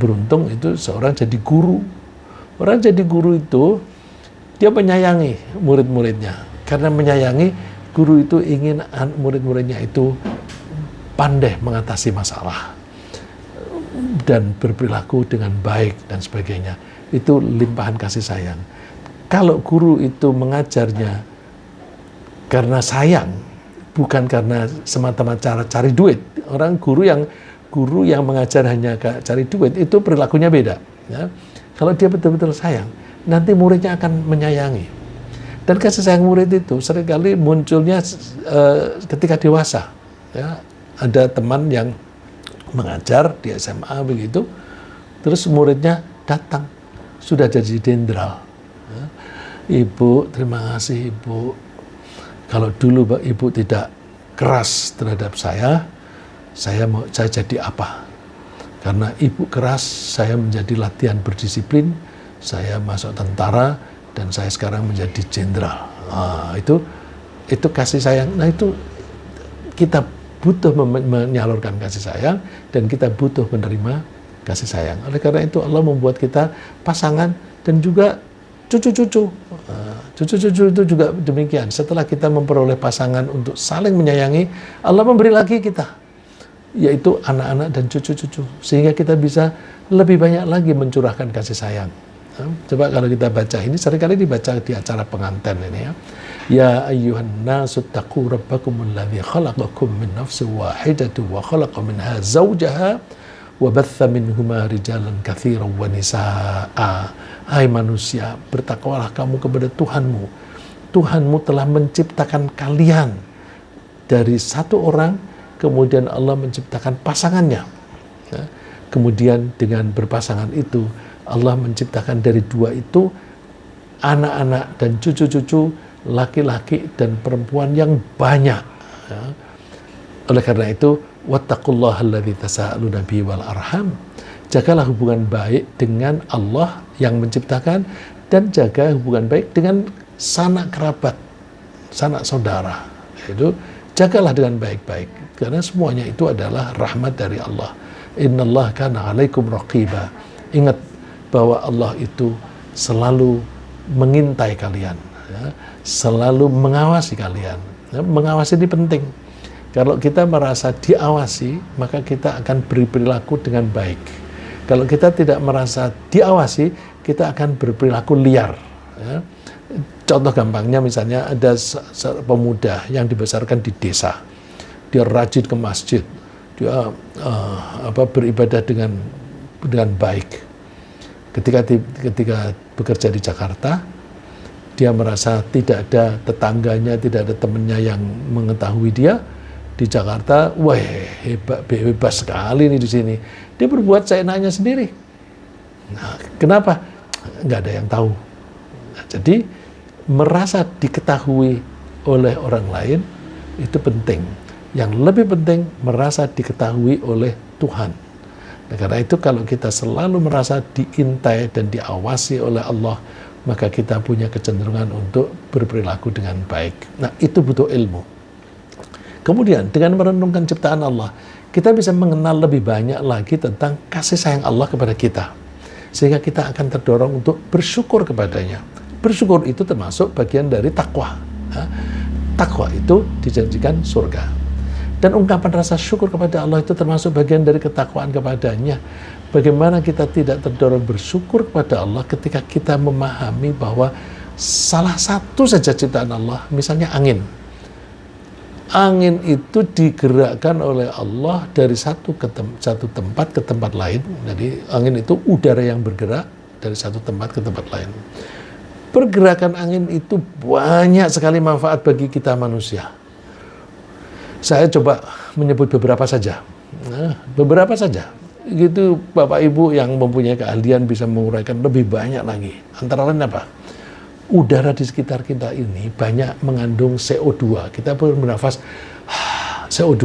beruntung itu seorang jadi guru. Orang jadi guru itu dia menyayangi murid-muridnya. Karena menyayangi, guru itu ingin murid-muridnya itu pandai mengatasi masalah dan berperilaku dengan baik dan sebagainya. Itu limpahan kasih sayang. Kalau guru itu mengajarnya karena sayang, bukan karena semata-mata cari duit. Orang guru yang mengajar hanya cari duit itu perilakunya beda. Ya. Kalau dia betul-betul sayang, nanti muridnya akan menyayangi. Dan kasih sayang murid itu seringkali munculnya ketika dewasa. Ya. Ada teman yang mengajar di SMA begitu, terus muridnya datang, sudah jadi jenderal. Ya. Ibu, terima kasih Ibu. Kalau dulu Ibu tidak keras terhadap saya jadi apa? Karena Ibu keras, saya menjadi latihan berdisiplin, saya masuk tentara, dan saya sekarang menjadi jenderal. Nah, itu kasih sayang. Nah, itu kita butuh menyalurkan kasih sayang, dan kita butuh menerima kasih sayang. Oleh karena itu Allah membuat kita pasangan dan juga cucu-cucu. Cucu-cucu itu juga demikian. Setelah kita memperoleh pasangan untuk saling menyayangi, Allah memberi lagi kita, yaitu anak-anak dan cucu-cucu. Sehingga kita bisa lebih banyak lagi mencurahkan kasih sayang. Coba kalau kita baca ini, seringkali dibaca di acara pengantin ini ya. Ya ayyuhan nasu taqu rabbakumul ladzi khalaqakum min nafsin wahidatin wa khalaqa minha zawjaha wa batha minhuma rijalan katsiran wa nisaa. Hai manusia, bertakwalah kamu kepada Tuhanmu. Tuhanmu telah menciptakan kalian dari satu orang, kemudian Allah menciptakan pasangannya. Ya. Kemudian dengan berpasangan itu, Allah menciptakan dari dua itu anak-anak dan cucu-cucu, laki-laki dan perempuan yang banyak. Ya. Oleh karena itu, wattaqullaha alladzi tasaaluna bihi wal arham. Jagalah hubungan baik dengan Allah yang menciptakan, dan jaga hubungan baik dengan sanak kerabat, sanak saudara. Itu jagalah dengan baik-baik, karena semuanya itu adalah rahmat dari Allah. Innallaha kana 'alaikum raqiba. Ingat bahwa Allah itu selalu mengintai kalian, ya, selalu mengawasi kalian. Ya, mengawasi ini penting. Kalau kita merasa diawasi, maka kita akan berperilaku dengan baik. Kalau kita tidak merasa diawasi, kita akan berperilaku liar. Ya. Contoh gampangnya misalnya ada pemuda yang dibesarkan di desa, dia rajin ke masjid, dia beribadah dengan baik. Ketika bekerja di Jakarta, dia merasa tidak ada tetangganya, tidak ada temannya yang mengetahui dia. Di Jakarta, wah bebas sekali nih di sini. Dia berbuat seenaknya sendiri. Nah, kenapa? Nggak ada yang tahu. Nah, jadi merasa diketahui oleh orang lain itu penting. Yang lebih penting merasa diketahui oleh Tuhan. Nah, karena itu kalau kita selalu merasa diintai dan diawasi oleh Allah, maka kita punya kecenderungan untuk berperilaku dengan baik. Nah, itu butuh ilmu. Kemudian dengan merenungkan ciptaan Allah, kita bisa mengenal lebih banyak lagi tentang kasih sayang Allah kepada kita. Sehingga kita akan terdorong untuk bersyukur kepadanya. Bersyukur itu termasuk bagian dari takwa. Takwa itu dijanjikan surga. Dan ungkapan rasa syukur kepada Allah itu termasuk bagian dari ketakwaan kepadanya. Bagaimana kita tidak terdorong bersyukur kepada Allah ketika kita memahami bahwa salah satu saja ciptaan Allah, misalnya angin. Angin itu digerakkan oleh Allah dari satu tempat ke tempat lain. Jadi angin itu udara yang bergerak dari satu tempat ke tempat lain. Pergerakan angin itu banyak sekali manfaat bagi kita manusia. Saya coba menyebut beberapa saja. Nah, beberapa saja. Gitu Bapak Ibu yang mempunyai keahlian bisa menguraikan lebih banyak lagi. Antara lain apa? Udara di sekitar kita ini banyak mengandung CO2. Kita bernafas CO2.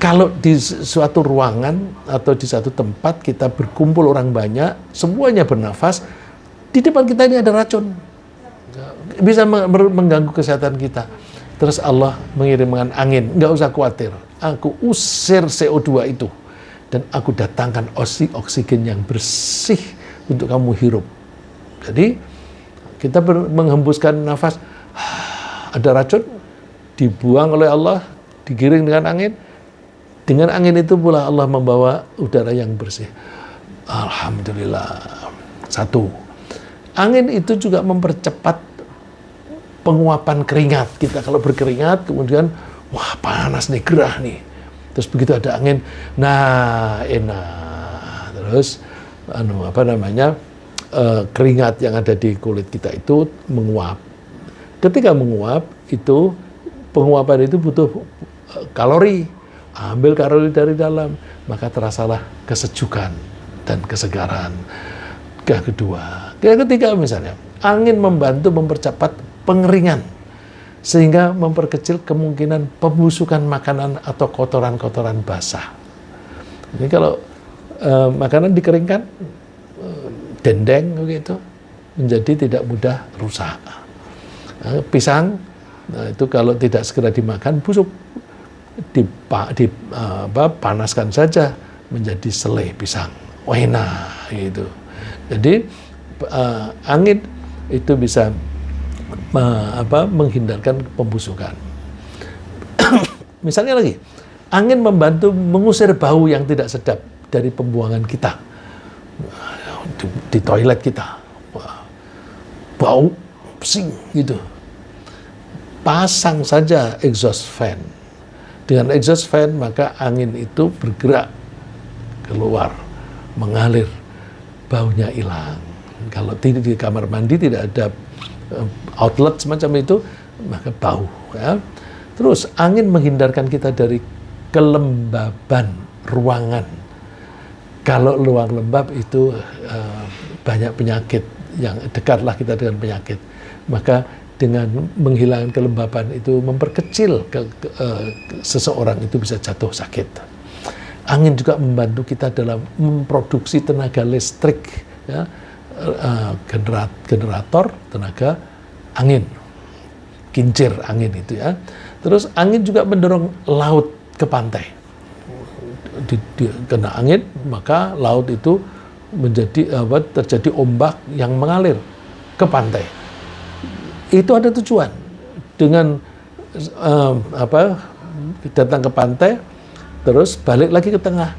Kalau di suatu ruangan atau di satu tempat kita berkumpul orang banyak, semuanya bernafas, di depan kita ini ada racun. Bisa mengganggu kesehatan kita. Terus Allah mengirimkan angin, nggak usah khawatir. Aku usir CO2 itu. Dan aku datangkan oksigen yang bersih untuk kamu hirup. Jadi, kita menghembuskan nafas, ada racun, dibuang oleh Allah, digiring dengan angin. Dengan angin itu pula Allah membawa udara yang bersih. Alhamdulillah. Satu, angin itu juga mempercepat penguapan keringat. Kita kalau berkeringat kemudian wah panas nih, gerah nih. Terus begitu ada angin, nah enak. Terus keringat yang ada di kulit kita itu menguap. Ketika menguap itu penguapan itu butuh kalori. Ambil kalori dari dalam, maka terasalah kesejukan dan kesegaran. Yang kedua, yang ketiga misalnya, angin membantu mempercepat pengeringan sehingga memperkecil kemungkinan pembusukan makanan atau kotoran-kotoran basah. Jadi kalau makanan dikeringkan, dendeng begitu, menjadi tidak mudah rusak. Pisang, itu kalau tidak segera dimakan busuk. Panaskan saja menjadi selai pisang, enak gitu. Jadi angin itu bisa menghindarkan pembusukan. Misalnya lagi, angin membantu mengusir bau yang tidak sedap dari pembuangan kita di toilet kita. Bau pesing gitu. Pasang saja exhaust fan. Dengan exhaust fan maka angin itu bergerak keluar, mengalir, baunya hilang. Kalau di kamar mandi tidak ada outlet semacam itu, maka bau. Ya. Terus angin menghindarkan kita dari kelembaban ruangan. Kalau ruang lembab itu banyak penyakit, yang dekatlah kita dengan penyakit. Maka dengan menghilangkan kelembaban itu memperkecil seseorang itu bisa jatuh sakit. Angin juga membantu kita dalam memproduksi tenaga listrik, ya, generator tenaga angin, kincir angin itu ya. Terus angin juga mendorong laut ke pantai. Kena angin maka laut itu terjadi ombak yang mengalir ke pantai. Itu ada tujuan dengan datang ke pantai terus balik lagi ke tengah.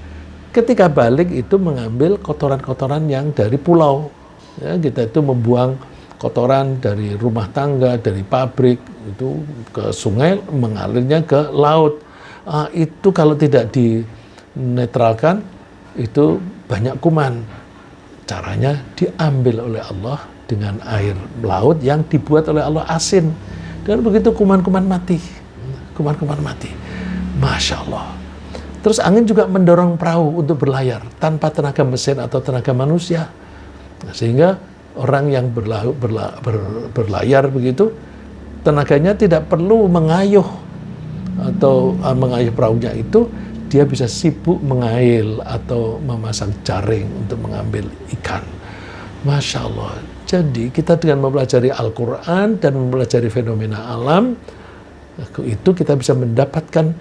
Ketika balik itu mengambil kotoran-kotoran yang dari pulau. Ya, kita itu membuang kotoran dari rumah tangga, dari pabrik itu ke sungai, mengalirnya ke laut. Itu kalau tidak dinetralkan itu banyak kuman. Caranya diambil oleh Allah dengan air laut yang dibuat oleh Allah asin. Dan begitu kuman-kuman mati. Kuman-kuman mati. Masya Allah. Terus angin juga mendorong perahu untuk berlayar tanpa tenaga mesin atau tenaga manusia. Sehingga orang yang berlayar begitu, tenaganya tidak perlu mengayuh atau mengayuh perahunya itu, dia bisa sibuk mengail atau memasang jaring untuk mengambil ikan. Masya Allah. Jadi kita dengan mempelajari Al-Quran dan mempelajari fenomena alam, itu kita bisa mendapatkan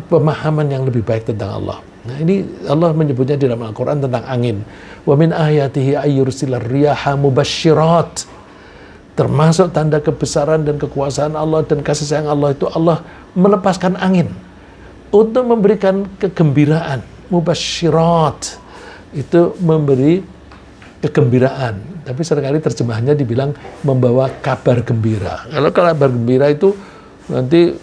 pemahaman yang lebih baik tentang Allah. Nah, ini Allah menyebutnya di dalam Al-Quran tentang angin. Wa min ayatihi ayyursilar riyaha mubasysyirat. Termasuk tanda kebesaran dan kekuasaan Allah dan kasih sayang Allah itu Allah melepaskan angin untuk memberikan kegembiraan. Mubasysyirat itu memberi kegembiraan, tapi seringkali terjemahannya dibilang membawa kabar gembira. Kalau kabar gembira itu nanti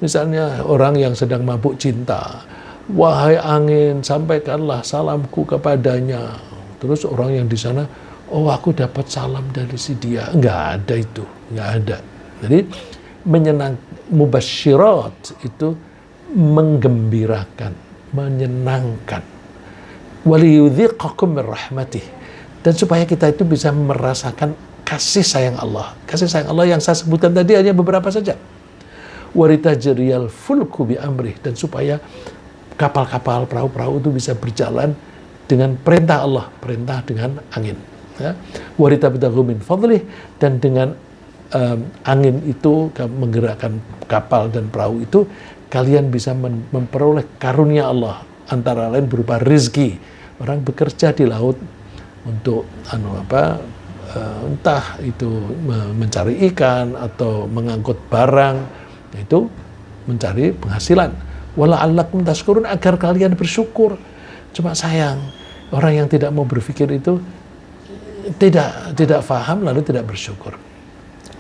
misalnya orang yang sedang mabuk cinta, wahai angin sampaikanlah salamku kepadanya. Terus orang yang di sana, oh aku dapat salam dari si dia. Enggak ada itu, enggak ada. Jadi mubasysyirat itu menggembirakan, menyenangkan. Waliyudhiqakum min rahmatih. Dan supaya kita itu bisa merasakan kasih sayang Allah. Kasih sayang Allah yang saya sebutkan tadi hanya beberapa saja. Waritajriyal fulku bi amrih. Dan supaya kapal-kapal, perahu-perahu itu bisa berjalan dengan perintah Allah, perintah dengan angin. Ya. Waritabtaghu min fadlih. Dan dengan angin itu menggerakkan kapal dan perahu itu, kalian bisa memperoleh karunia Allah, antara lain berupa rezeki. Orang bekerja di laut untuk entah itu mencari ikan atau mengangkut barang, itu mencari penghasilan. Wala'allakum tashkurun, agar kalian bersyukur. Cuma sayang orang yang tidak mau berpikir itu tidak paham lalu tidak bersyukur.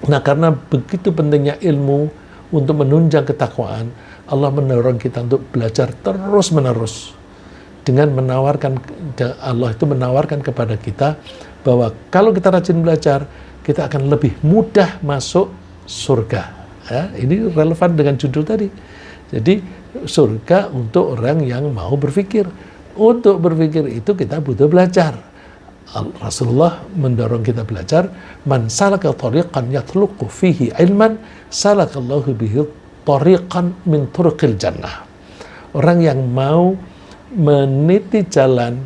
Nah, karena begitu pentingnya ilmu untuk menunjang ketakwaan, Allah mendorong kita untuk belajar terus-menerus. Dengan menawarkan, Allah itu menawarkan kepada kita bahwa kalau kita rajin belajar, kita akan lebih mudah masuk surga. Ya, ini relevan dengan judul tadi. Jadi surga untuk orang yang mau berpikir. Untuk berpikir itu kita butuh belajar. Rasulullah mendorong kita belajar. Man salaka tariqan yatluqu fihi ilman, salakallahu bihi tariqan min turuqil jannah. Orang yang mau meniti jalan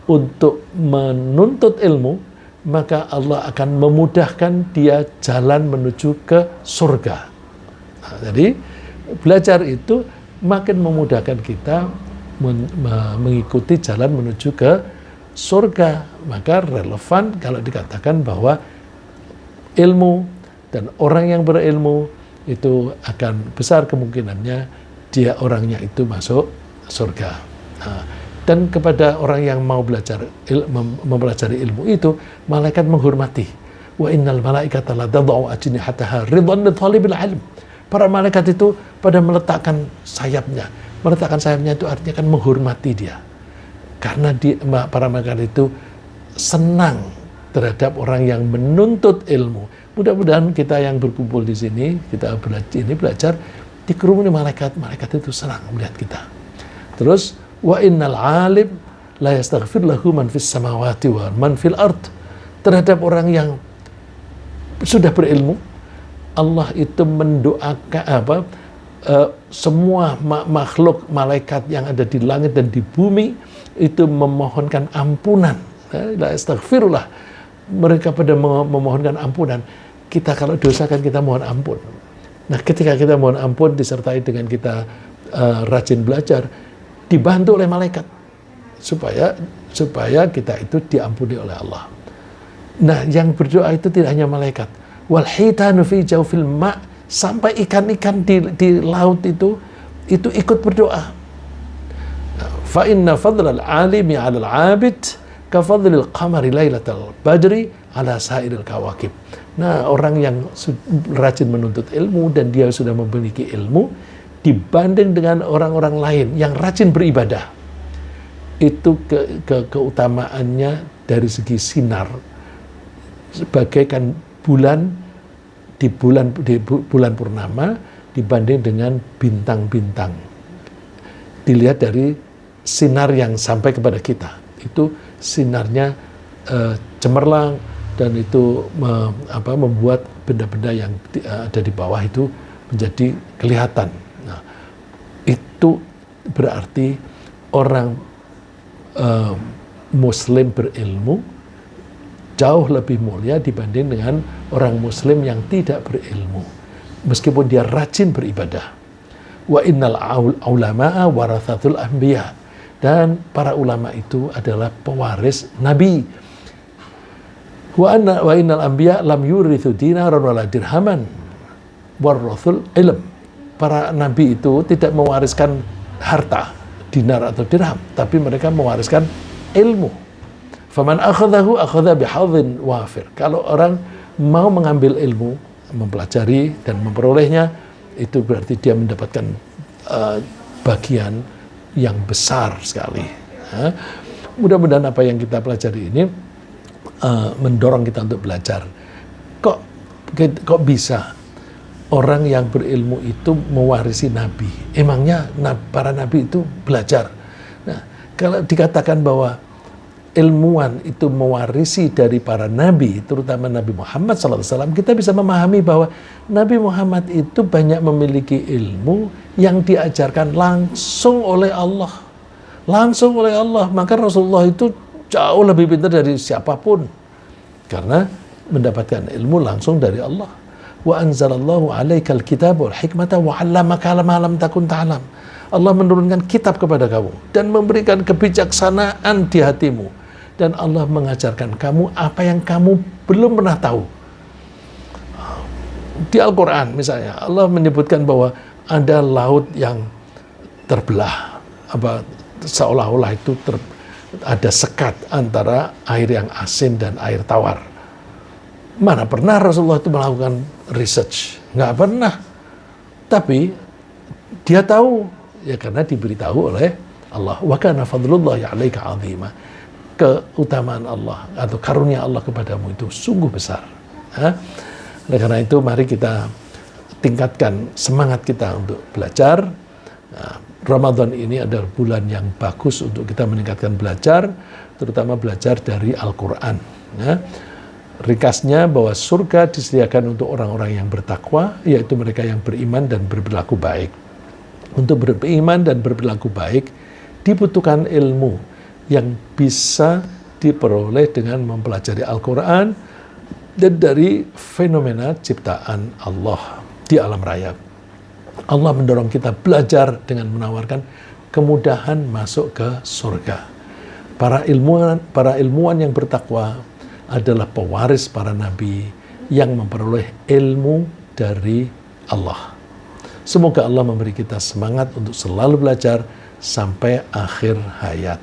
untuk menuntut ilmu, maka Allah akan memudahkan dia jalan menuju ke surga. Nah, jadi belajar itu makin memudahkan kita mengikuti jalan menuju ke surga. Maka relevan kalau dikatakan bahwa ilmu dan orang yang berilmu itu akan besar kemungkinannya dia orangnya itu masuk surga. Nah, dan kepada orang yang mau belajar mempelajari ilmu itu, malaikat menghormati. Wa innal malaikata la tad'u ajnihataha ridwan li thalibil ilm. Para malaikat itu pada meletakkan sayapnya. Meletakkan sayapnya itu artinya kan menghormati dia. Karena para malaikat itu senang terhadap orang yang menuntut ilmu. Mudah-mudahan kita yang berkumpul di sini, kita belajar dikerumuni malaikat itu senang melihat kita. Terus wa innal alim la yastaghfir lahu man fis samawati wa man fil ard. Terhadap orang yang sudah berilmu, Allah itu mendoakan semua makhluk malaikat yang ada di langit dan di bumi itu memohonkan ampunan. La yastaghfirullah, mereka pada memohonkan ampunan. Kita kalau dosa kan kita mohon ampun. Nah, ketika kita mohon ampun disertai dengan kita rajin belajar, dibantu oleh malaikat supaya kita itu diampuni oleh Allah. Nah, yang berdoa itu tidak hanya malaikat. Wal hitanu fi jawfil ma', sampai ikan-ikan di laut itu ikut berdoa. Fa inna fadlal alimi 'alal 'abid ka fadlil qamari lailatal badri 'ala sairil kawakib. Nah, orang yang rajin menuntut ilmu dan dia sudah memiliki ilmu dibanding dengan orang-orang lain yang rajin beribadah, itu keutamaannya dari segi sinar bagaikan bulan di bulan purnama dibanding dengan bintang-bintang. Dilihat dari sinar yang sampai kepada kita, itu sinarnya cemerlang dan itu membuat benda-benda yang ada di bawah itu menjadi kelihatan. Nah, itu berarti orang Muslim berilmu jauh lebih mulia dibanding dengan orang Muslim yang tidak berilmu, meskipun dia rajin beribadah. Wa innal ulama'a warathatul anbiya, dan para ulama itu adalah pewaris Nabi. Wa innal anbiya lam yurithu dinaran wala dirhaman warathul ilm. Para nabi itu tidak mewariskan harta, dinar atau dirham, tapi mereka mewariskan ilmu. Faman akhadhahu akhadha bihadhin wafir. Kalau orang mau mengambil ilmu, mempelajari dan memperolehnya, itu berarti dia mendapatkan bagian yang besar sekali. Mudah-mudahan apa yang kita pelajari ini mendorong kita untuk belajar. Kok bisa orang yang berilmu itu mewarisi nabi? Emangnya para nabi itu belajar? Nah, kalau dikatakan bahwa ilmuwan itu mewarisi dari para nabi, terutama Nabi Muhammad SAW, kita bisa memahami bahwa Nabi Muhammad itu banyak memiliki ilmu yang diajarkan langsung oleh Allah. Langsung oleh Allah. Maka Rasulullah itu jauh lebih pintar dari siapapun, karena mendapatkan ilmu langsung dari Allah. Wa anzalallahu alaikal kitab wal hikmata wa 'allamaka ma lam takun ta'lam. Allah menurunkan kitab kepada kamu dan memberikan kebijaksanaan di hatimu, dan Allah mengajarkan kamu apa yang kamu belum pernah tahu. Di Al-Quran misalnya, Allah menyebutkan bahwa ada laut yang terbelah, seolah-olah itu ada sekat antara air yang asin dan air tawar. Mana pernah Rasulullah itu melakukan research, nggak pernah. Tapi dia tahu, ya karena diberitahu oleh Allah. Wa kana fadlullahi 'alaika 'azima. Keutamaan Allah atau karunia Allah kepadamu itu sungguh besar. Oleh karena itu mari kita tingkatkan semangat kita untuk belajar. Ramadan ini adalah bulan yang bagus untuk kita meningkatkan belajar, terutama belajar dari Al-Quran. Ringkasnya bahwa surga disediakan untuk orang-orang yang bertakwa, yaitu mereka yang beriman dan berperilaku baik. Untuk beriman dan berperilaku baik dibutuhkan ilmu yang bisa diperoleh dengan mempelajari Al-Quran dan dari fenomena ciptaan Allah di alam raya. Allah mendorong kita belajar dengan menawarkan kemudahan masuk ke surga. Para ilmuwan yang bertakwa adalah pewaris para nabi yang memperoleh ilmu dari Allah. Semoga Allah memberi kita semangat untuk selalu belajar sampai akhir hayat.